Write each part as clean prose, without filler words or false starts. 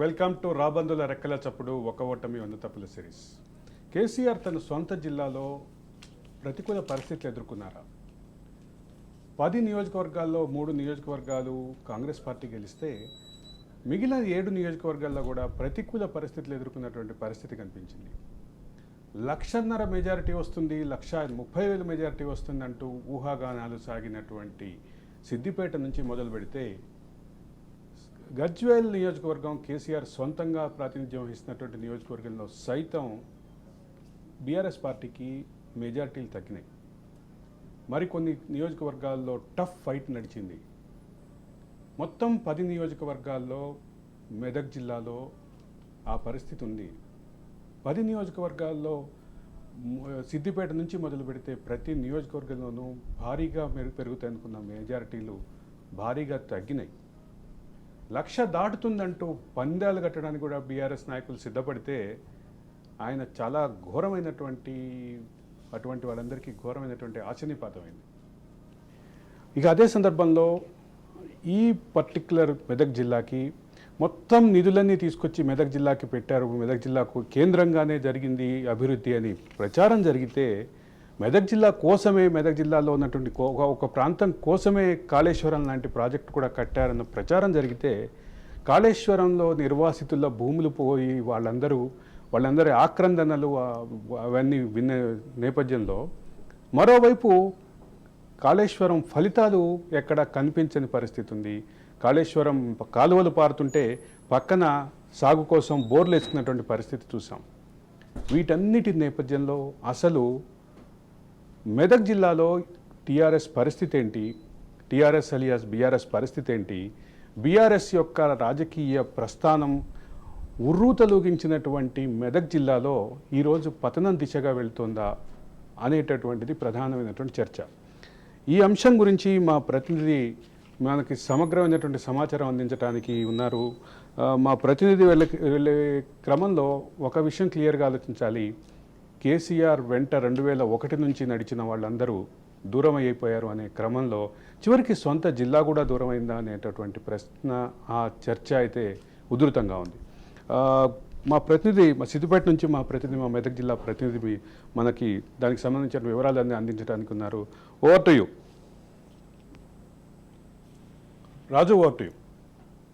Welcome to రాబందుల రెక్కల చప్పుడు ఒక ఓటమి వంద తప్పుల సిరీస్. కేసీఆర్ తన సొంత జిల్లాలో ప్రతికూల పరిస్థితులు ఎదుర్కొన్నారా? 10 నియోజకవర్గాల్లో 3 నియోజకవర్గాలు కాంగ్రెస్ పార్టీ గెలిస్తే మిగిలిన 7 నియోజకవర్గాల్లో కూడా ప్రతికూల పరిస్థితులు ఎదుర్కొన్నటువంటి పరిస్థితి కనిపించింది. 1,50,000 మెజారిటీ వస్తుంది, 1,30,000 మెజారిటీ వస్తుందంటూ ఊహాగానాలు సాగినటువంటి సిద్దిపేట నుంచి మొదలు పెడితే గజ్వేల్ నియోజకవర్గం కేసీఆర్ సొంతంగా ప్రాతినిధ్యం వహిస్తున్నటువంటి నియోజకవర్గంలో సైతం బీఆర్ఎస్ పార్టీకి మెజారిటీలు తగ్గినాయి. మరికొన్ని నియోజకవర్గాల్లో టఫ్ ఫైట్ నడిచింది. మొత్తం 10 నియోజకవర్గాల్లో మెదక్ జిల్లాలో ఆ పరిస్థితి ఉంది. 10 నియోజకవర్గాల్లో సిద్దిపేట నుంచి మొదలు పెడితే ప్రతి నియోజకవర్గంలోనూ భారీగా పెరుగుతాయనుకున్న మెజారిటీలు భారీగా తగ్గినాయి. 1,00,000 దాటుతుందంటూ పందాలు కట్టడానికి కూడా బీఆర్ఎస్ నాయకులు సిద్ధపడితే ఆయన చాలా అటువంటి వాళ్ళందరికీ ఘోరమైనటువంటి ఆశనిపాతమైంది. ఇక అదే సందర్భంలో ఈ పర్టిక్యులర్ మెదక్ జిల్లాకి మొత్తం నిధులన్నీ తీసుకొచ్చి మెదక్ జిల్లాకి పెట్టారు, మెదక్ జిల్లాకు కేంద్రంగానే జరిగింది అభివృద్ధి అని ప్రచారం జరిగితే, మెదక్ జిల్లా కోసమే, మెదక్ జిల్లాలో ఉన్నటువంటి ఒక ప్రాంతం కోసమే కాళేశ్వరం లాంటి ప్రాజెక్టు కూడా కట్టారన్న ప్రచారం జరిగితే, కాళేశ్వరంలో నిర్వాసితుల భూములు పోయి వాళ్ళందరి ఆక్రందనలు అవన్నీ విన్న నేపథ్యంలో మరోవైపు కాళేశ్వరం ఫలితాలు ఎక్కడ కనిపించని పరిస్థితి ఉంది. కాళేశ్వరం కాలువలు పారుతుంటే పక్కన సాగు కోసం బోర్లు వేసుకున్నటువంటి పరిస్థితి చూసాం. వీటన్నిటి నేపథ్యంలో అసలు మెదక్ జిల్లాలో టీఆర్ఎస్ పరిస్థితి ఏంటి, టీఆర్ఎస్ అలియాస్ బీఆర్ఎస్ పరిస్థితి ఏంటి, బీఆర్ఎస్ యొక్క రాజకీయ ప్రస్థానం ఉర్రూతలూగించినటువంటి మెదక్ జిల్లాలో ఈరోజు పతనం దిశగా వెళ్తుందా అనేటటువంటిది ప్రధానమైనటువంటి చర్చ. ఈ అంశం గురించి మా ప్రతినిధి మనకి సమగ్రమైనటువంటి సమాచారం అందించడానికి ఉన్నారు. మా ప్రతినిధి వెళ్ళే క్రమంలో ఒక విషయం క్లియర్గా ఆలోచించాలి. కేసీఆర్ వెంట 2001 నుంచి నడిచిన వాళ్ళందరూ దూరం అయిపోయారు అనే క్రమంలో చివరికి సొంత జిల్లా కూడా దూరమైందా అనేటటువంటి ప్రశ్న, ఆ చర్చ అయితే ఉధృతంగా ఉంది. మా ప్రతినిధి, మా సిద్దిపేట నుంచి మా మెదక్ జిల్లా ప్రతినిధి మనకి దానికి సంబంధించిన వివరాలన్నీ అందించడానికి ఉన్నారు. Over to you Raju, over to you.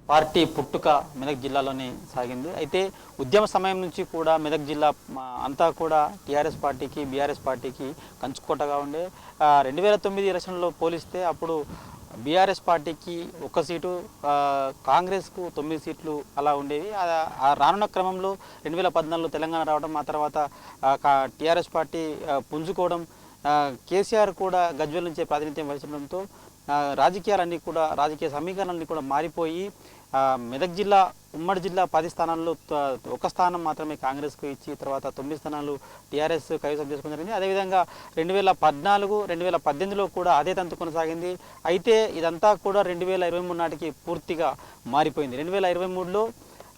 Party పుట్టుక మెదక్ జిల్లాలోనే సాగింది. అయితే ఉద్యమ సమయం నుంచి కూడా మెదక్ జిల్లా అంతా కూడా టీఆర్ఎస్ పార్టీకి, బీఆర్ఎస్ పార్టీకి కంచుకోటగా ఉండే. 2009 ఎలక్షన్లో పోలిస్తే అప్పుడు బీఆర్ఎస్ పార్టీకి 1 సీటు, కాంగ్రెస్కు 9 సీట్లు అలా ఉండేవి. రానున్న క్రమంలో 2014లో తెలంగాణ రావడం, ఆ తర్వాత టీఆర్ఎస్ పార్టీ పుంజుకోవడం, కేసీఆర్ కూడా గజ్వేల్ నుంచే ప్రాతినిధ్యం వహించడంతో రాజకీయాలన్నీ కూడా, రాజకీయ సమీకరణలన్నీ కూడా మారిపోయి మెదక్ జిల్లా, ఉమ్మడి జిల్లా 10 స్థానాల్లో 1 స్థానం మాత్రమే కాంగ్రెస్కు ఇచ్చి తర్వాత 9 స్థానాలు టీఆర్ఎస్ కైవసం చేసుకుని జరిగింది. అదేవిధంగా 2014, 2018లో కూడా అదే తంతు కొనసాగింది. అయితే ఇదంతా కూడా 2023 నాటికి పూర్తిగా మారిపోయింది. 2023లో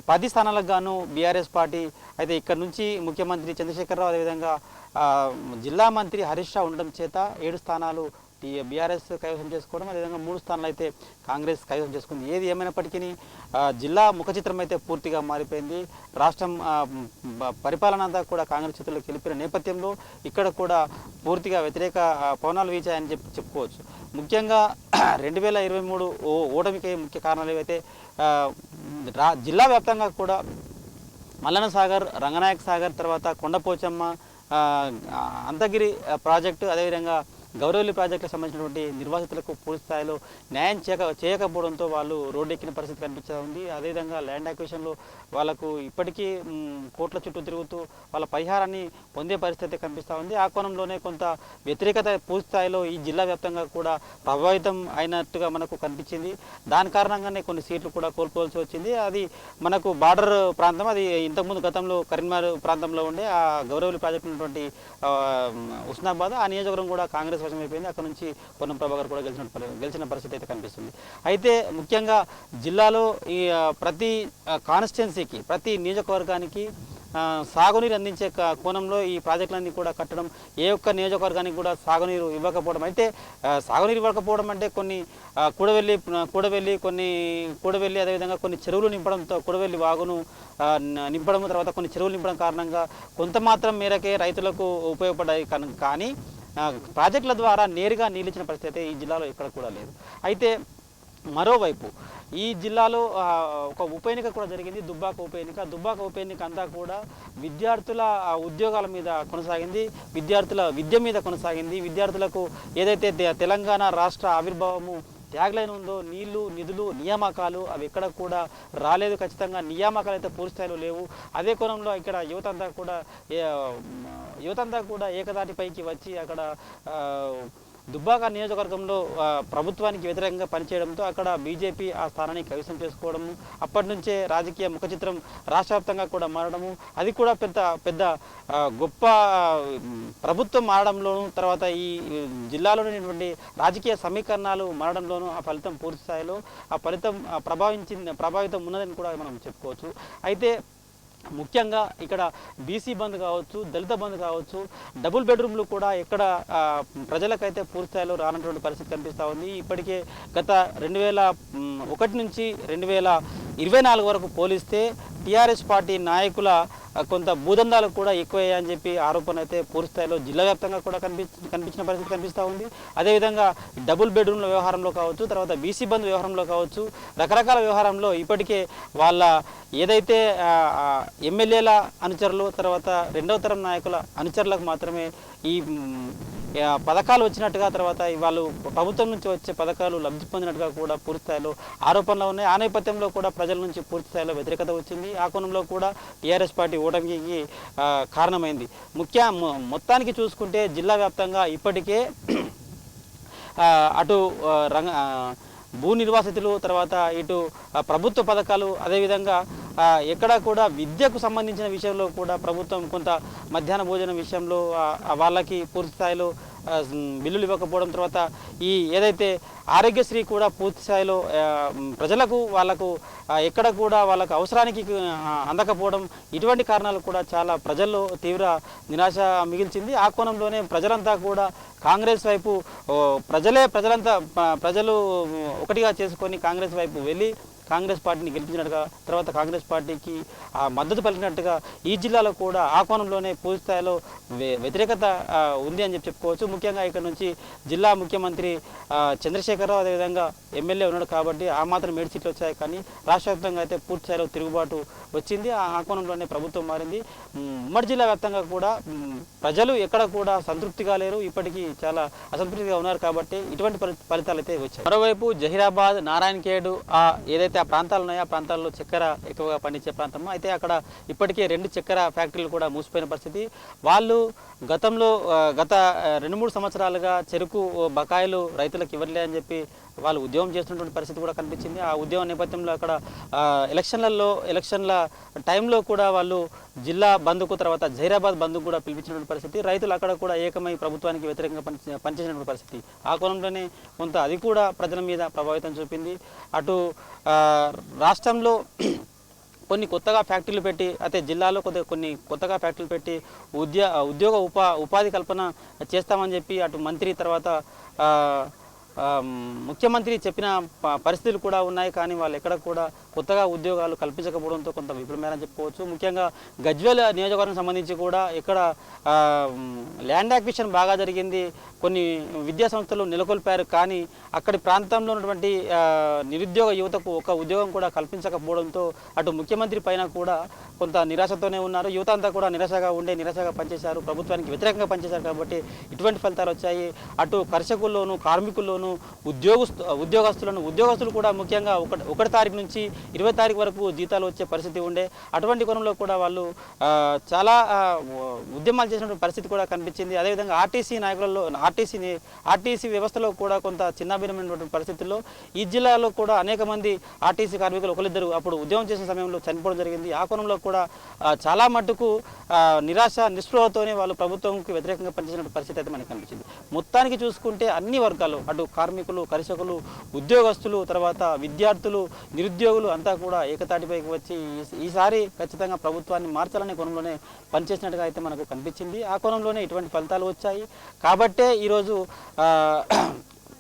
10 స్థానాలకు గాను బీఆర్ఎస్ పార్టీ, అయితే ఇక్కడ నుంచి ముఖ్యమంత్రి చంద్రశేఖరరావు, అదేవిధంగా జిల్లా మంత్రి హరీష్ రావు ఉండడం చేత 7 స్థానాలు బీఆర్ఎస్ కైవసం చేసుకోవడం, అదేవిధంగా 3 స్థానాలు అయితే కాంగ్రెస్ కైవసం చేసుకుంది. ఏది ఏమైనప్పటికీ జిల్లా ముఖచిత్రం అయితే పూర్తిగా మారిపోయింది. రాష్ట్రం పరిపాలన అంతా కూడా కాంగ్రెస్ చేతుల్లోకి వెళ్ళిపోయిన నేపథ్యంలో ఇక్కడ కూడా పూర్తిగా వ్యతిరేక పవనాలు వీచాయని చెప్పుకోవచ్చు. ముఖ్యంగా 2023 ఓటమికి ముఖ్య కారణాలు ఏవైతే జిల్లా వ్యాప్తంగా కూడా మల్లన్న సాగర్, రంగనాయక సాగర్, తర్వాత కొండపోచమ్మ, అంతగిరి ప్రాజెక్టు, అదేవిధంగా గౌరవల్లి ప్రాజెక్టులకు సంబంధించినటువంటి నిర్వాసితులకు పూర్తి స్థాయిలో న్యాయం చేయకపోవడంతో వాళ్ళు రోడ్డెక్కిన పరిస్థితి కనిపిస్తూ ఉంది. అదేవిధంగా ల్యాండ్ అక్విజిషన్లో వాళ్ళకు ఇప్పటికీ కోట్ల చుట్టూ తిరుగుతూ వాళ్ళ పరిహారాన్ని పొందే పరిస్థితి కనిపిస్తూ ఉంది. ఆ కోణంలోనే కొంత వ్యతిరేకత పూర్తి స్థాయిలో ఈ జిల్లా వ్యాప్తంగా కూడా ప్రభావితం అయినట్టుగా మనకు కనిపించింది. దాని కారణంగానే కొన్ని సీట్లు కూడా కోల్పోవాల్సి వచ్చింది. అది మనకు బార్డర్ ప్రాంతం, అది ఇంతకుముందు గతంలో కరీంనగర్ ప్రాంతంలో ఉండే ఆ గౌరవల్లి ప్రాజెక్టు ఉన్నటువంటి హుస్నాబాద్, ఆ నియోజకవర్గం కూడా కాంగ్రెస్ వశం అయిపోయింది. అక్కడ నుంచి పొన్నం ప్రభాకర్ కూడా గెలిచిన పరిస్థితి అయితే కనిపిస్తుంది. అయితే ముఖ్యంగా జిల్లాలో ఈ ప్రతి కాన్స్టిట్యున్సీకి, ప్రతి నియోజకవర్గానికి సాగునీరు అందించే కోణంలో ఈ ప్రాజెక్టులన్నీ కూడా కట్టడం, ఏ ఒక్క నియోజకవర్గానికి కూడా సాగునీరు ఇవ్వకపోవడం. అయితే సాగునీరు ఇవ్వకపోవడం అంటే కొన్ని కూడవెల్లి అదేవిధంగా కొన్ని చెరువులు నింపడంతో కూడవెల్లి వాగును నింపడం, తర్వాత కొన్ని చెరువులు నింపడం కారణంగా కొంత మాత్రం మేరకే రైతులకు ఉపయోగపడ్డాయి. కానీ ప్రాజెక్టుల ద్వారా నేరుగా నీళ్ళు ఇచ్చిన పరిస్థితి ఈ జిల్లాలో ఎక్కడ కూడా లేదు. అయితే మరోవైపు ఈ జిల్లాలో ఒక ఉప ఎన్నిక కూడా జరిగింది, దుబ్బాక ఉప ఎన్నిక అంతా కూడా విద్యార్థుల ఉద్యోగాల మీద కొనసాగింది, విద్యార్థుల విద్య మీద కొనసాగింది. విద్యార్థులకు ఏదైతే తెలంగాణ రాష్ట్ర ఆవిర్భావము ట్యాగ్లైన్ ఉందో, నీళ్లు, నిధులు, నియామకాలు అవి ఎక్కడ కూడా రాలేదు. ఖచ్చితంగా నియామకాలు అయితే పూర్తి స్థాయిలో లేవు. అదే కోణంలో ఇక్కడ యువత అంతా కూడా ఏకదాటిపైకి వచ్చి అక్కడ దుబ్బాక నియోజకవర్గంలో ప్రభుత్వానికి వ్యతిరేకంగా పనిచేయడంతో అక్కడ బీజేపీ ఆ స్థానాన్ని కైవసం చేసుకోవడము, అప్పటి నుంచే రాజకీయ ముఖ చిత్రం రాష్ట్ర వ్యాప్తంగా కూడా మారడము, అది కూడా పెద్ద గొప్ప ప్రభుత్వం మారడంలోనూ, తర్వాత ఈ జిల్లాలోని రాజకీయ సమీకరణాలు మారడంలోనూ ఆ ఫలితం పూర్తి స్థాయిలో ప్రభావితం ఉన్నదని కూడా మనం చెప్పుకోవచ్చు. అయితే ముఖ్యంగా ఇక్కడ బీసీ బంద్ కావచ్చు, దళిత బంద్ కావచ్చు, డబుల్ బెడ్రూమ్లు కూడా ఎక్కడ ప్రజలకైతే పూర్తిస్థాయిలో రానటువంటి పరిస్థితి కనిపిస్తూ ఉంది. ఇప్పటికే గత 2001 నుంచి 2024 వరకు పోలిస్తే టీఆర్ఎస్ పార్టీ నాయకుల కొంత భూదందాలు కూడా ఎక్కువయ్యాయని చెప్పి ఆరోపణ అయితే పూర్తిస్థాయిలో జిల్లా వ్యాప్తంగా కూడా కనిపించిన పరిస్థితి కనిపిస్తూ ఉంది. అదేవిధంగా డబుల్ బెడ్రూమ్ల వ్యవహారంలో కావచ్చు, తర్వాత బీసీ బంద్ వ్యవహారంలో కావచ్చు, రకరకాల వ్యవహారంలో ఇప్పటికే వాళ్ళ ఏదైతే ఎమ్మెల్యేల అనుచరులు, తర్వాత రెండవ తరం నాయకుల అనుచరులకు మాత్రమే ఈ పథకాలు వచ్చినట్టుగా, తర్వాత వాళ్ళు ప్రభుత్వం నుంచి వచ్చే పథకాలు లబ్ధి పొందినట్టుగా కూడా పూర్తిస్థాయిలో ఆరోపణలు ఉన్నాయి. ఆ నేపథ్యంలో కూడా ప్రజల నుంచి పూర్తిస్థాయిలో వ్యతిరేకత వచ్చింది. ఆ కోణంలో కూడా టీఆర్ఎస్ పార్టీ ఓటమికి కారణమైంది. మొత్తానికి చూసుకుంటే జిల్లా వ్యాప్తంగా ఇప్పటికే అటు భూ నిర్వాసితులు, తర్వాత ఇటు ప్రభుత్వ పథకాలు, అదేవిధంగా ఎక్కడ కూడా విద్యకు సంబంధించిన విషయంలో కూడా ప్రభుత్వం కొంత మధ్యాహ్న భోజనం విషయంలో వాళ్ళకి పూర్తి స్థాయిలో బిల్లులు ఇవ్వకపోవడం, తర్వాత ఈ ఏదైతే ఆరోగ్యశ్రీ కూడా పూర్తి స్థాయిలో ప్రజలకు వాళ్ళకు ఎక్కడ కూడా వాళ్ళకు అవసరానికి అందకపోవడం, ఇటువంటి కారణాలు కూడా చాలా ప్రజల్లో తీవ్ర నిరాశ మిగిల్చింది. ఆ కోణంలోనే ప్రజలంతా కూడా కాంగ్రెస్ వైపు ప్రజలు ఒకటిగా చేసుకొని కాంగ్రెస్ వైపు వెళ్ళి కాంగ్రెస్ పార్టీని గెలిపించినట్టుగా, తర్వాత కాంగ్రెస్ పార్టీకి మద్దతు పలికినట్టుగా ఈ జిల్లాలో కూడా ఆ కోణంలోనే పూర్తి స్థాయిలో వ్యతిరేకత ఉంది అని చెప్పుకోవచ్చు. ముఖ్యంగా ఇక్కడ నుంచి జిల్లా ముఖ్యమంత్రి చంద్రశేఖరరావు అదేవిధంగా ఎమ్మెల్యే ఉన్నాడు కాబట్టి ఆ మాత్రం 7 సీట్లు వచ్చాయి. కానీ రాష్ట్ర వ్యాప్తంగా అయితే పూర్తి స్థాయిలో తిరుగుబాటు వచ్చింది. ఆ కోణంలోనే ప్రభుత్వం మారింది. ఉమ్మడి జిల్లా వ్యాప్తంగా కూడా ప్రజలు ఎక్కడ కూడా సంతృప్తిగా లేరు, ఇప్పటికీ చాలా అసంతృప్తిగా ఉన్నారు. కాబట్టి ఇటువంటి ఫలితాలు అయితే వచ్చాయి. మరోవైపు జహీరాబాద్, నారాయణఖేడ్ ఏదైతే ఆ ప్రాంతాలు ఉన్నాయో ఆ ప్రాంతాల్లో చక్కెర ఎక్కువగా పండించే ప్రాంతం. అయితే అక్కడ ఇప్పటికే 2 చక్కెర ఫ్యాక్టరీలు కూడా మూసిపోయిన పరిస్థితి. వాళ్ళు గత 2-3 సంవత్సరాలుగా చెరుకు బకాయిలు రైతులకు ఇవ్వలే అని చెప్పి వాళ్ళు ఉద్యమం చేస్తున్నటువంటి పరిస్థితి కూడా కనిపించింది. ఆ ఉద్యమం నేపథ్యంలో అక్కడ ఎలక్షన్ల టైంలో కూడా వాళ్ళు జిల్లా బంద్కు, తర్వాత జహీరాబాద్ బంద్కు కూడా పిలిపించినటువంటి పరిస్థితి. రైతులు అక్కడ కూడా ఏకమై ప్రభుత్వానికి వ్యతిరేకంగా పనిచేసినటువంటి పరిస్థితి. ఆ కోణంలోనే కొంత అది కూడా ప్రజల మీద ప్రభావితం చూపింది. అటు రాష్ట్రంలో కొన్ని కొత్తగా ఫ్యాక్టరీలు పెట్టి, అయితే జిల్లాలో కొన్ని కొత్తగా ఫ్యాక్టరీలు పెట్టి ఉపాధి కల్పన చేస్తామని చెప్పి అటు మంత్రి, తర్వాత ముఖ్యమంత్రి చెప్పిన పరిస్థితులు కూడా ఉన్నాయి. కానీ వాళ్ళు ఎక్కడ కూడా కొత్తగా ఉద్యోగాలు కల్పించకపోవడంతో కొంత విఫలమేరని చెప్పుకోవచ్చు. ముఖ్యంగా గజ్వేల్ నియోజకవర్గం సంబంధించి కూడా ఇక్కడ ల్యాండ్ యాక్విజిషన్ బాగా జరిగింది, కొన్ని విద్యా సంస్థలు నెలకొల్పారు. కానీ అక్కడి ప్రాంతంలో ఉన్నటువంటి నిరుద్యోగ యువతకు ఒక ఉద్యోగం కూడా కల్పించకపోవడంతో అటు ముఖ్యమంత్రి పైన కూడా కొంత నిరాశతోనే ఉన్నారు. యువత అంతా కూడా నిరాశగా పనిచేశారు, ప్రభుత్వానికి వ్యతిరేకంగా పనిచేశారు. కాబట్టి ఇటువంటి ఫలితాలు వచ్చాయి. అటు కర్షకుల్లోనూ, కార్మికుల్లోనూ, ఉద్యోగస్తులు కూడా ముఖ్యంగా 1 తారీఖు నుంచి 20 తారీఖు వరకు జీతాలు వచ్చే పరిస్థితి ఉండే. అటువంటి కోణంలో కూడా వాళ్ళు చాలా ఉద్యమాలు చేసినటువంటి పరిస్థితి కూడా కనిపించింది. అదేవిధంగా ఆర్టీసీ వ్యవస్థలో కూడా కొంత చిన్నాభిన్నమైనటువంటి పరిస్థితుల్లో ఈ జిల్లాలో కూడా అనేక మంది ఆర్టీసీ కార్మికులు ఒకరిద్దరు అప్పుడు ఉద్యమం చేసిన సమయంలో చనిపోవడం జరిగింది. ఆ కోణంలో కూడా చాలా మట్టుకు నిస్పృహతోనే వాళ్ళు ప్రభుత్వంకి వ్యతిరేకంగా పనిచేసిన పరిస్థితి అయితే మనకు కనిపించింది. మొత్తానికి చూసుకుంటే అన్ని వర్గాలు, అటు కార్మికులు, కర్షకులు, ఉద్యోగస్తులు, తర్వాత విద్యార్థులు, నిరుద్యోగులు అంతా కూడా ఏకతాటిపైకి వచ్చి ఈసారి ఖచ్చితంగా ప్రభుత్వాన్ని మార్చాలనే కోణంలోనే పనిచేసినట్టుగా అయితే మనకు కనిపించింది. ఆ కోణంలోనే ఇటువంటి ఫలితాలు వచ్చాయి. కాబట్టే ఈరోజు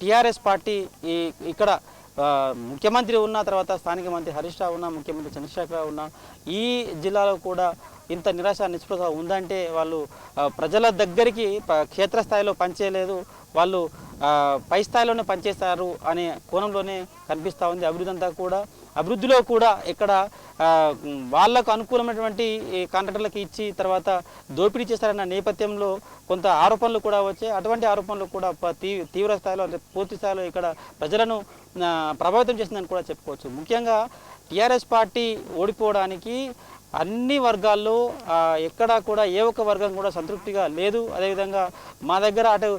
టీఆర్ఎస్ పార్టీ ఇక్కడ ముఖ్యమంత్రి ఉన్న తర్వాత స్థానిక మంత్రి హరీష్ రావు ఉన్న, ముఖ్యమంత్రి చంద్రశేఖరరావు ఉన్న ఈ జిల్లాలో కూడా ఇంత నిరాశ నిస్పృహ ఉందంటే వాళ్ళు ప్రజల దగ్గరికి క్షేత్రస్థాయిలో పనిచేయలేదు, వాళ్ళు పై స్థాయిలోనే పనిచేస్తారు అనే కోణంలోనే కనిపిస్తూ ఉంది. అభివృద్ధిలో కూడా ఇక్కడ వాళ్లకు అనుకూలమైనటువంటి కాంట్రాక్టర్లకు ఇచ్చి తర్వాత దోపిడీ చేస్తారన్న నేపథ్యంలో కొంత ఆరోపణలు కూడా వచ్చాయి. అటువంటి ఆరోపణలు కూడా తీవ్ర స్థాయిలో అంటే పూర్తి స్థాయిలో ఇక్కడ ప్రజలను ప్రభావితం చేసిందని కూడా చెప్పుకోవచ్చు. ముఖ్యంగా టీఆర్ఎస్ పార్టీ ఓడిపోవడానికి అన్ని వర్గాల్లో ఎక్కడా కూడా ఏ ఒక్క వర్గం కూడా సంతృప్తిగా లేదు. అదేవిధంగా మా దగ్గర అటు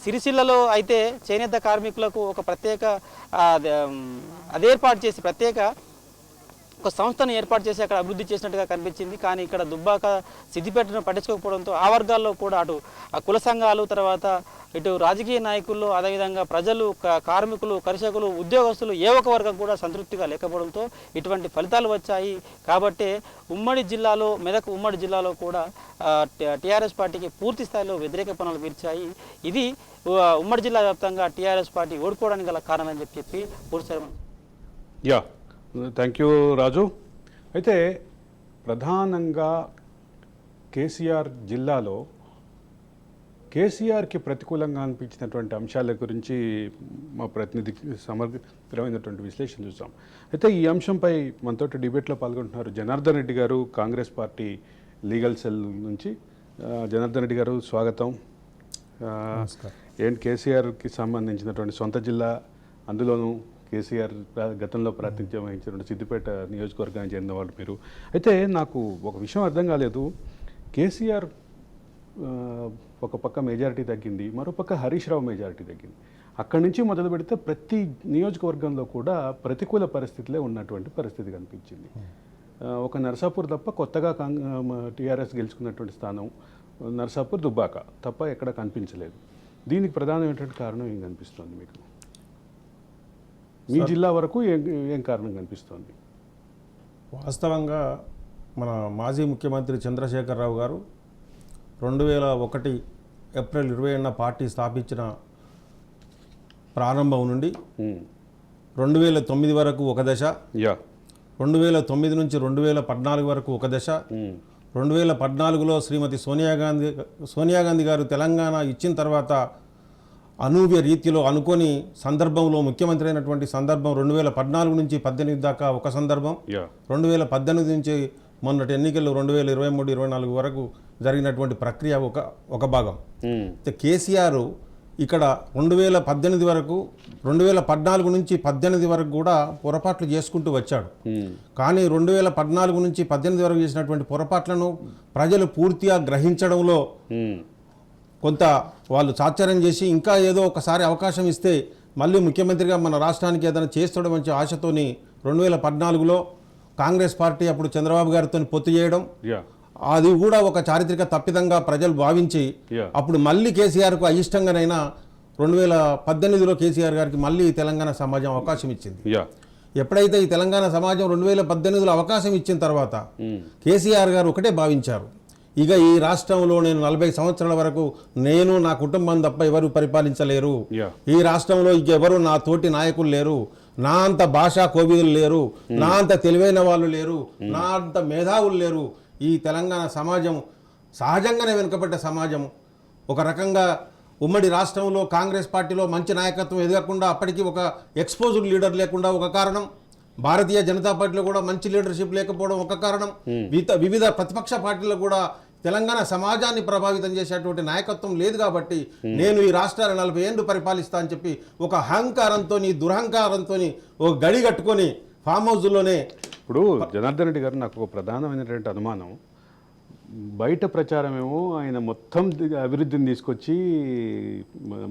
సిరిసిల్లలో అయితే చేనేత కార్మికులకు ఒక ప్రత్యేక అది ఏర్పాటు చేసి ప్రత్యేక ఒక సంస్థను ఏర్పాటు చేసి అక్కడ అభివృద్ధి చేసినట్టుగా కనిపించింది. కానీ ఇక్కడ దుబ్బాక సిద్దిపేటను పట్టించుకోకపోవడంతో ఆ వర్గాల్లో కూడా అటు కుల సంఘాలు తర్వాత ఇటు రాజకీయ నాయకులు అదేవిధంగా ప్రజలు కార్మికులు కర్షకులు ఉద్యోగస్తులు ఏ ఒక్క వర్గం కూడా సంతృప్తిగా లేకపోవడంతో ఇటువంటి ఫలితాలు వచ్చాయి. కాబట్టి మెదక్ ఉమ్మడి జిల్లాలో కూడా టీఆర్ఎస్ పార్టీకి పూర్తి స్థాయిలో వ్యతిరేక పనులు వీర్చాయి. ఇది ఉమ్మడి జిల్లా వ్యాప్తంగా టీఆర్ఎస్ పార్టీ ఓడిపోవడానికి గల కారణం అని చెప్పి పూర్తి యా థ్యాంక్ యూ రాజు. అయితే ప్రధానంగా కేసీఆర్ జిల్లాలో కేసీఆర్కి ప్రతికూలంగా అనిపించినటువంటి అంశాల గురించి మా ప్రతినిధికి సమగ్రమైనటువంటి విశ్లేషణ చూసాం. అయితే ఈ అంశంపై మనతోటి డిబేట్లో పాల్గొంటున్నారు జనార్దన్ రెడ్డి గారు, కాంగ్రెస్ పార్టీ లీగల్ సెల్ నుంచి. జనార్దన్ రెడ్డి గారు స్వాగతం. ఏంటి కేసీఆర్కి సంబంధించినటువంటి సొంత జిల్లా, అందులోనూ కేసీఆర్ గతంలో ప్రాతినిధ్యం వహించినటువంటి సిద్దిపేట నియోజకవర్గానికి చెందిన వాళ్ళు మీరు. అయితే నాకు ఒక విషయం అర్థం కాలేదు. కేసీఆర్ ఒక పక్క మెజారిటీ తగ్గింది, మరోపక్క హరీష్ రావు మెజారిటీ తగ్గింది. అక్కడి నుంచి మొదలు పెడితే ప్రతి నియోజకవర్గంలో కూడా ప్రతికూల పరిస్థితులే ఉన్నటువంటి పరిస్థితి కనిపించింది. ఒక నర్సాపూర్ తప్ప కొత్తగా టీఆర్ఎస్ గెలుచుకున్నటువంటి స్థానం నర్సాపూర్, దుబ్బాక తప్ప ఎక్కడ కనిపించలేదు. దీనికి ప్రధానమైనటువంటి కారణం ఏం కనిపిస్తుంది మీకు? మీ జిల్లా వరకు ఏం కారణం కనిపిస్తోంది? వాస్తవంగా మన మాజీ ముఖ్యమంత్రి చంద్రశేఖరరావు గారు 2001 ఏప్రిల్ 20న పార్టీ స్థాపించిన ప్రారంభం నుండి 2009 వరకు ఒక దశ, 2009 నుంచి 2014 వరకు ఒక దశ, 2014లో శ్రీమతి సోనియా గాంధీ గారు తెలంగాణ ఇచ్చిన తర్వాత అనూహ్య రీతిలో అనుకోని సందర్భంలో ముఖ్యమంత్రి అయినటువంటి సందర్భం 2014 నుంచి 18 దాకా ఒక సందర్భం, 2018 నుంచి మొన్నటి ఎన్నికల్లో 2023-24 వరకు జరిగినటువంటి ప్రక్రియ ఒక భాగం. కేసీఆర్ ఇక్కడ 2018 వరకు 2014 నుంచి 18 వరకు కూడా పొరపాట్లు చేసుకుంటూ వచ్చాడు. కానీ 2014 నుంచి 18 వరకు చేసినటువంటి పొరపాట్లను ప్రజలు పూర్తిగా గ్రహించడంలో కొంత వాళ్ళు చాచర్యం చేసి ఇంకా ఏదో ఒకసారి అవకాశం ఇస్తే మళ్ళీ ముఖ్యమంత్రిగా మన రాష్ట్రానికి ఏదైనా చేస్తాడు మంచి ఆశతోని 2014లో కాంగ్రెస్ పార్టీ అప్పుడు చంద్రబాబు గారితో పొత్తు చేయడం, అది కూడా ఒక చారిత్రక తప్పిదంగా ప్రజలు భావించి అప్పుడు మళ్ళీ కేసీఆర్కు అయిష్టంగానైనా 2018లో కేసీఆర్ గారికి మళ్ళీ తెలంగాణ సమాజం అవకాశం ఇచ్చింది. ఎప్పుడైతే ఈ తెలంగాణ సమాజం 2018లో అవకాశం ఇచ్చిన తర్వాత కేసీఆర్ గారు ఒకటే భావించారు, ఇక ఈ రాష్ట్రంలో నేను 40 సంవత్సరాల వరకు నేను నా కుటుంబం తప్ప ఎవరు పరిపాలించలేరు, ఈ రాష్ట్రంలో ఎవరు నా తోటి నాయకులు లేరు, నా అంత భాషా కోవిదులు లేరు, నా అంత తెలివైన వాళ్ళు లేరు, నా అంత మేధావులు లేరు, ఈ తెలంగాణ సమాజం సహజంగానే వెనుకబడ్డ సమాజం. ఒక రకంగా ఉమ్మడి రాష్ట్రంలో కాంగ్రెస్ పార్టీలో మంచి నాయకత్వం ఎదగకుండా అప్పటికి ఒక ఎక్స్పోజ్డ్ లీడర్ లేకుండా ఒక కారణం, భారతీయ జనతా పార్టీలో కూడా మంచి లీడర్షిప్ లేకపోవడం ఒక కారణం, వివిధ ప్రతిపక్ష పార్టీలో కూడా తెలంగాణ సమాజాన్ని ప్రభావితం చేసేటువంటి నాయకత్వం లేదు. కాబట్టి నేను ఈ రాష్ట్రాన్ని 40 ఏళ్ళు పరిపాలిస్తా అని చెప్పి ఒక అహంకారంతో దురహంకారంతో ఒక గడి కట్టుకొని ఫామ్ హౌస్లోనే. ఇప్పుడు జనార్దన్ రెడ్డి గారు నాకు ఒక ప్రధానమైనటువంటి అనుమానం, బయట ప్రచారం ఏమో ఆయన మొత్తం అభివృద్ధిని తీసుకొచ్చి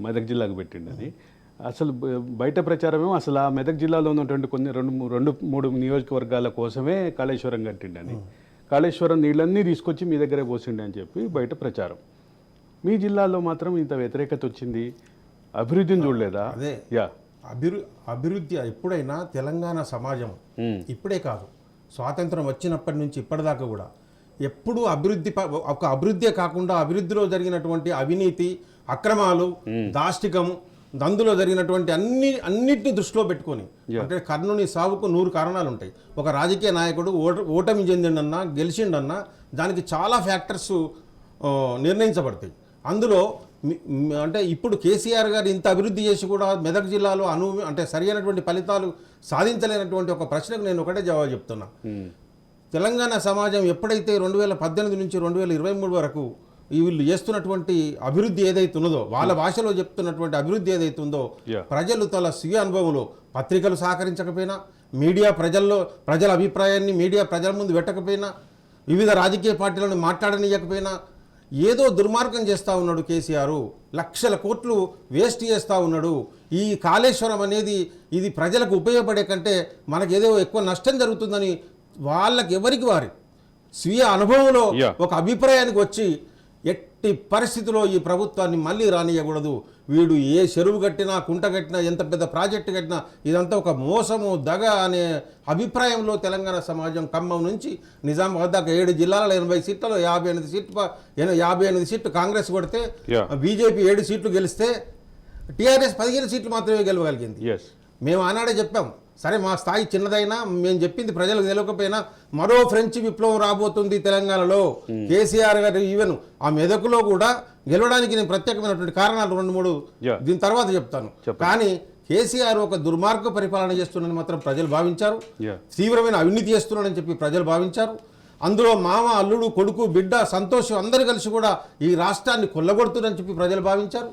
మెదక్ జిల్లాకు పెట్టిండని, అసలు బయట ప్రచారమేమో అసలు ఆ మెదక్ జిల్లాలో ఉన్నటువంటి కొన్ని 2-3 నియోజకవర్గాల కోసమే కాళేశ్వరం కట్టిండని, కాళేశ్వరం నీళ్ళన్నీ తీసుకొచ్చి మీ దగ్గరే పోసిండి అని చెప్పి బయట ప్రచారం. మీ జిల్లాలో మాత్రం ఇంత వ్యతిరేకత వచ్చింది, అభివృద్ధిని చూడలేదా? అదే అభివృద్ధి ఎప్పుడైనా తెలంగాణ సమాజం ఇప్పుడే కాదు, స్వాతంత్రం వచ్చినప్పటి నుంచి ఇప్పటిదాకా కూడా ఎప్పుడూ ఒక అభివృద్ధే కాకుండా అభివృద్ధిలో జరిగినటువంటి అవినీతి, అక్రమాలు, దాష్టికం, అందులో జరిగినటువంటి అన్నిటిని దృష్టిలో పెట్టుకొని, అంటే కర్ణుని సావుకు 100 కారణాలు ఉంటాయి. ఒక రాజకీయ నాయకుడు ఓటమి చెందిండన్నా గెలిచిండన్నా దానికి చాలా ఫ్యాక్టర్స్ నిర్ణయించబడతాయి. అందులో అంటే ఇప్పుడు కేసీఆర్ గారు ఇంత అభివృద్ధి చేసి కూడా మెదక్ జిల్లాలో అంటే సరైనటువంటి ఫలితాలు సాధించలేనటువంటి ఒక ప్రశ్నకు నేను ఒకటే జవాబు చెప్తున్నా. తెలంగాణ సమాజం ఎప్పుడైతే 2018 నుంచి 2023 వరకు వీళ్ళు చేస్తున్నటువంటి అభివృద్ధి ఏదైతే ఉన్నదో, వాళ్ళ భాషలో చెప్తున్నటువంటి అభివృద్ధి ఏదైతే ఉందో, ప్రజలు తన స్వీయ అనుభవంలో పత్రికలు సహకరించకపోయినా, మీడియా ప్రజల అభిప్రాయాన్ని మీడియా ప్రజల ముందు పెట్టకపోయినా, వివిధ రాజకీయ పార్టీలను మాట్లాడనీయకపోయినా, ఏదో దుర్మార్గం చేస్తూ ఉన్నాడు కేసీఆర్. లక్షల కోట్లు వేస్ట్ చేస్తూ ఉన్నాడు. ఈ కాళేశ్వరం అనేది ఇది ప్రజలకు ఉపయోగపడే కంటే మనకేదో ఎక్కువ నష్టం జరుగుతుందని వాళ్ళకి ఎవరికి వారి స్వీయ అనుభవంలో ఒక అభిప్రాయానికి వచ్చి ఎట్టి పరిస్థితిలో ఈ ప్రభుత్వాన్ని మళ్ళీ రానియకూడదు, వీడు ఏ చెరువు కట్టినా, కుంట కట్టినా, ఎంత పెద్ద ప్రాజెక్టు కట్టినా ఇదంతా ఒక మోసము, దగ అనే అభిప్రాయంలో తెలంగాణ సమాజం ఖమ్మం నుంచి నిజామాబాద్ దాకా 7 జిల్లాలలో 80 సీట్లలో 58 సీట్లు కాంగ్రెస్ కొడితే, బీజేపీ 7 సీట్లు గెలిస్తే టీఆర్ఎస్ 15 సీట్లు మాత్రమే గెలవగలిగింది. మేము ఆనాడే చెప్పాం, సరే మా స్థాయి చిన్నదైనా మేము చెప్పింది ప్రజలకు తెలియకపోయినా మరో ఫ్రెంచ్ విప్లవం రాబోతుంది తెలంగాణలో. కేసీఆర్ గారు ఈవెన్ ఆ మెదకులో కూడా గెలవడానికి నేను ప్రత్యేకమైనటువంటి కారణాలు 2-3 దీని తర్వాత చెప్తాను. కానీ కేసీఆర్ ఒక దుర్మార్గ పరిపాలన చేస్తున్నాడని మాత్రం ప్రజలు భావించారు. తీవ్రమైన అవినీతి చేస్తున్నాడని చెప్పి ప్రజలు భావించారు. అందులో మామ, అల్లుడు, కొడుకు, బిడ్డ, సంతోషం అందరూ కలిసి కూడా ఈ రాష్ట్రాన్ని కొల్లగొడుతున్నారని చెప్పి ప్రజలు భావించారు.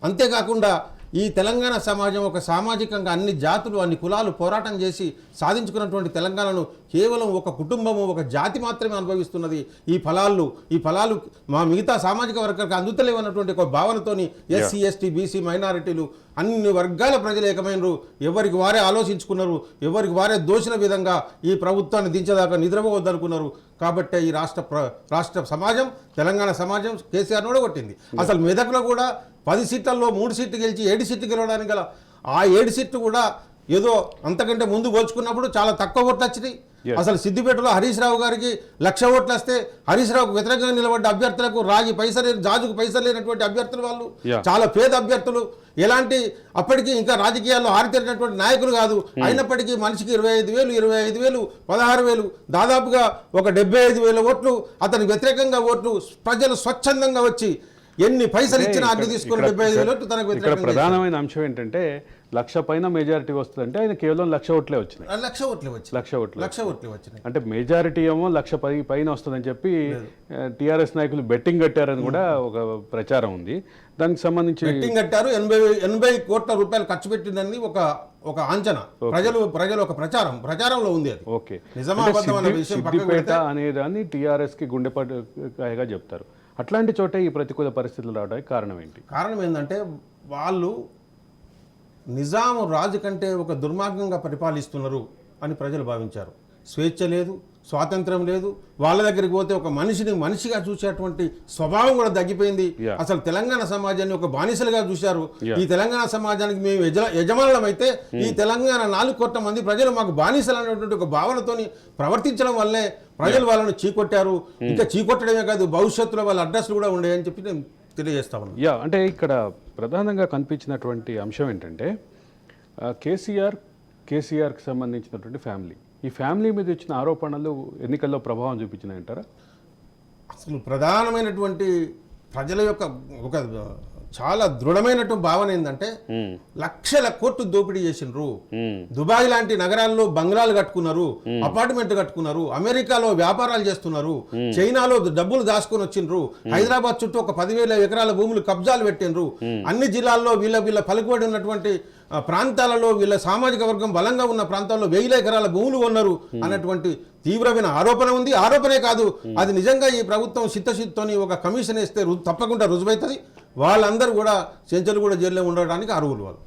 అంతేకాకుండా ఈ తెలంగాణ సమాజం ఒక సామాజికంగా అన్ని జాతులు, అన్ని కులాలు పోరాటం చేసి సాధించుకున్నటువంటి తెలంగాణను కేవలం ఒక కుటుంబము, ఒక జాతి మాత్రమే అనుభవిస్తున్నది. ఈ ఫలాలు మా మిగతా సామాజిక వర్గాలకు అందుతలేవన్నటువంటి ఒక భావనతోని ఎస్సీ, ఎస్టీ, బీసీ, మైనారిటీలు అన్ని వర్గాల ప్రజలు ఏకమైనరు. ఎవరికి వారే ఆలోచించుకున్నారు, ఎవరికి వారే దోచిన విధంగా ఈ ప్రభుత్వాన్ని దించేదాకా నిద్రపోవద్దనుకున్నారు. కాబట్టి ఈ రాష్ట్ర సమాజం, తెలంగాణ సమాజం కేసీఆర్ ఓడగొట్టింది. అసలు మెదక్లో కూడా 10 సీట్లలో 3 సీట్లు గెలిచి 7 సీట్లు గెలవడానికి గల ఆ 7 సీట్లు కూడా ఏదో అంతకంటే ముందు పోల్చుకున్నప్పుడు చాలా తక్కువ ఓట్లు వచ్చినాయి. అసలు సిద్దిపేటలో హరీష్ రావు గారికి 1,00,000 ఓట్లు వస్తే హరీష్ రావుకు వ్యతిరేకంగా నిలబడ్డ అభ్యర్థులకు జాజుకు పైసలు లేనటువంటి అభ్యర్థులు, వాళ్ళు చాలా పేద అభ్యర్థులు, ఎలాంటి అప్పటికి ఇంకా రాజకీయాల్లో ఆరితేరినటువంటి నాయకులు కాదు. అయినప్పటికీ మనిషికి 25,000, 25,000, 16,000 దాదాపుగా ఒక 75,000 ఓట్లు అతనికి వ్యతిరేకంగా ఓట్లు ప్రజలు స్వచ్ఛందంగా వచ్చి ఎన్ని పైసలు ఇచ్చినా అగ్ని తీసుకుని 75,000 ఓట్లు తనకు వ్యతిరేకంగా. ప్రధానమైన అంశం ఏంటంటే 1,00,000 పైన మెజారిటీ వస్తుందంటే ఆయన కేవలం 1,00,000 ఓట్లే వచ్చినాయి. 1,00,000 ఓట్లే వచ్చినాయి. అంటే మెజారిటీ ఏమో 1,00,000 పైన వస్తుందని చెప్పి టీఆర్ఎస్ నాయకులు బెట్టింగ్ కట్టారని కూడా ఒక ప్రచారం ఉంది. దానికి సంబంధించి బెట్టింగ్ కట్టారు, 80 కోట్ల రూపాయలు ఖర్చు పెట్టిందని ఒక అంచనా ప్రజలు ఒక ప్రచారంలో ఉంది. అది ఓకే, నిజామాబాద్ అనే విషయం సిద్దిపేట అనేదాన్ని టీఆర్ఎస్ కి గుండెపాటుగా చెప్తారు. అట్లాంటి చోటే ఈ ప్రతికూల పరిస్థితులు రావడానికి కారణం ఏంటి? కారణం ఏంటంటే వాళ్ళు నిజాము రాజు కంటే ఒక దుర్మార్గంగా పరిపాలిస్తున్నారు అని ప్రజలు భావించారు. స్వేచ్ఛ లేదు, స్వాతంత్రం లేదు. వాళ్ళ దగ్గరికి పోతే ఒక మనిషిగా చూసేటువంటి స్వభావం కూడా తగ్గిపోయింది. అసలు తెలంగాణ సమాజాన్ని ఒక బానిసలుగా చూశారు. ఈ తెలంగాణ సమాజానికి మేము యజమానులం అయితే ఈ తెలంగాణ 4 కోట్ల మంది ప్రజలు మాకు బానిసలు అనేటువంటి ఒక భావనతోని ప్రవర్తించడం వల్లే ప్రజలు వాళ్ళను చీకొట్టారు. ఇంకా చీకొట్టడమే కాదు, భవిష్యత్తులో వాళ్ళ అడ్రస్లు కూడా ఉండేయని చెప్పి నేను తెలియజేస్తా ఉన్నాను. అంటే ఇక్కడ ప్రధానంగా కనిపించినటువంటి అంశం ఏంటంటే కేసీఆర్కి సంబంధించినటువంటి ఫ్యామిలీ, ఈ ఫ్యామిలీ మీద వచ్చిన ఆరోపణలు ఎన్నికల్లో ప్రభావం చూపించినాయంటారా? అసలు ప్రధానమైనటువంటి ప్రజల యొక్క ఒక చాలా దృఢమైనటువంటి భావన ఏంటంటే లక్షల కోట్లు దోపిడీ చేసినారు. దుబాయ్ లాంటి నగరాల్లో బంగ్లాలు కట్టుకున్నారు, అపార్ట్మెంట్ కట్టుకున్నారు, అమెరికాలో వ్యాపారాలు చేస్తున్నారు, చైనాలో డబ్బులు దాచుకొని వచ్చిండ్రు, హైదరాబాద్ చుట్టూ ఒక 10,000 ఎకరాల భూములు కబ్జాలు పెట్టినరు. అన్ని జిల్లాల్లో వీళ్ళ పలుకుబడి ఉన్నటువంటి ప్రాంతాలలో వీళ్ళ సామాజిక వర్గం బలంగా ఉన్న ప్రాంతాల్లో 1000 ఎకరాల భూములు కొన్నారు అన్నటువంటి తీవ్రమైన ఆరోపణ ఉంది. ఆరోపణే కాదు, అది నిజంగా ఈ ప్రభుత్వం చిత్తశుద్ధితోని ఒక కమిషన్ వేస్తే తప్పకుండా రుజువైతుంది. వాళ్ళందరూ కూడా చెంచలు కూడా జైల్లో ఉండడానికి అర్హులు వాళ్ళు.